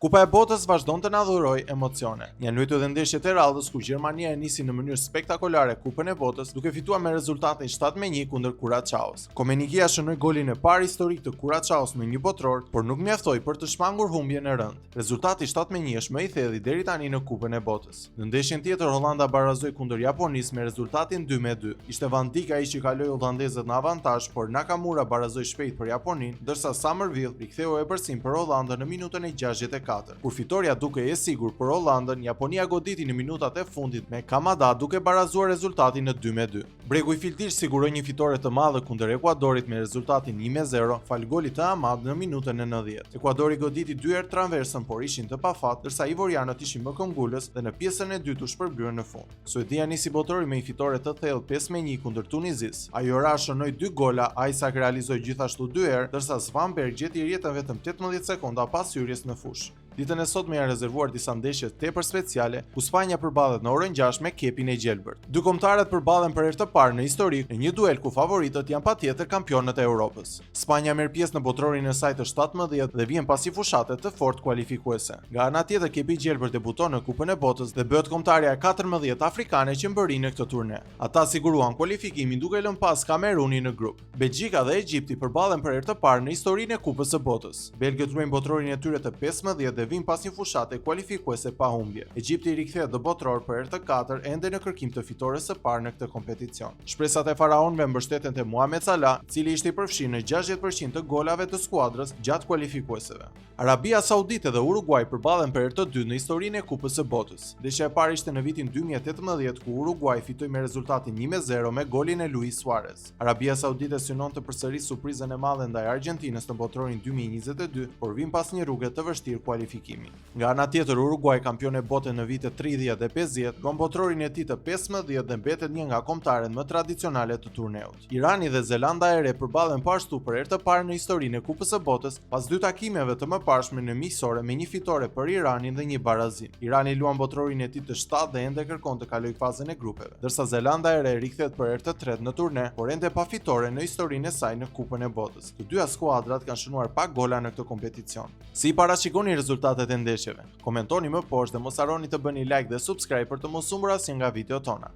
Kupa e botës vazhdon të na dhuroj emocione. Janë luajtur edhe ndeshjet e radhës ku Gjermania e nisi në mënyrë spektakolare Kupën e botës, duke fituar me rezultatin 7-1 kundër Kuraçaos. Komenikia shënoi golin e parë historik të Kuraçaos në një botror, por nuk mjaftoi për të shmangur humbjen e rëndë. Rezultati 7-1 është më i thellë deri tani në Kupën e botës. Në ndeshjen tjetër Hollanda barazoi kundër Japonisë me rezultatin 2-2. Ishte Van Dijk ai që kaloi hollandezët në avantazh, por Nakamura barazoi shpejt për Japonin, ndërsa Summerville riktheu epërsim për Hollandën në minutën e 64. Kur fitoria duke e sigur për Hollandën, Japonia goditi në minutat e fundit me Kamada duke barazuar rezultatin në 2-2. Bregu i filtish siguroi një fitore të madhe kundër Ekuadorit me rezultatin 1-0, fal golit të Ahmad në minutën e 90. Ekuadori goditi 2 herë transversën, por ishin të pafat, ndërsa ivorianët ishin më këmbgulës dhe në pjesën e dytë u shpërblyen në fund. Suedia nisi botrori me një fitore të thellë 5-1 kundër Tunizis. Ajora shënoi 2 gola, Isaac realizoi gjithashtu 2 herë, ndërsa Svanberg gjeti rjetën vetëm 18 sekonda pas hyrjes në fushë. Ditën e sotme janë rezervuar disa ndeshje tepër speciale, ku Spanja përballet në orën 6 me Kepin e Gjelbërt. Dy kombëtarët përballen për herë të parë në histori në një duel ku favoritët janë patjetër kampionët e Europës. Spanja merr pjesë në botrorin e saj të 17 dhe vjen pasi fushate të fortë kualifikuese. Nga ana tjetër, Kepi i Gjelbërt debuton në Kupën e Botës dhe bëhet kombëtarja e 14 afrikane që mbërrin në këtë turne. Ata siguruan kualifikimin duke lënë pas Kamerunin në grup. Belgjika dhe Egjipti përballen për herë të parë në historinë e Kupës së Botës. Belgët ruajnë botrorin e tyre të 15 dhe vin pas një fushate kualifikuese pa humbje. Egjipti rikthehet do botror për herë të 4 ende në kërkim të fitores së parë në këtë kompeticion. Shpresat e faraonëve mbështeten te Mohamed Salah, i cili ishte i përfshirë në 60% të golave të skuadrës gjatë kualifikueseve. Arabia Saudite dhe Uruguay përballen për herë të dytë në historinë e Kupës së Botës. Ndeshja e parë ishte në vitin 2018 ku Uruguay fitoi me rezultatin 1-0 me golin e Luis Suarez. Arabia Saudite synon të përsërisë surprizën e madhe ndaj Argjentinës në botrorin 2022, por vin pas një rruge të vështirë kualifikimi. Nga ana tjetër, Uruguay, kampion e botës në vitet 30 dhe 50, ruan botrorin e tij të 15 dhe mbetet një nga kombëtarët më tradicionale të turneut. Irani dhe Zelanda e Re përballen ashtu për herë të parë në historinë e Kupës së Botës, pas 2 takimeve të mëparshme në miqësore me një fitore për Iranin dhe një barazim. Irani luan botrorin e tij të 7 dhe ende kërkon të kalojë fazën e grupeve, ndërsa Zelanda e Re rikthehet për herë të tretë në turne, por ende pa fitore në historinë e saj në Kupën e Botës. Të dyja skuadrat kanë shënuar pak gola në këtë kompeticion. Si i parashikoni rezultatet e ndeshjeve? Komentoni më poshtë dhe mos harroni të bëni like dhe subscribe për të mos humbur asnjë nga videot tona.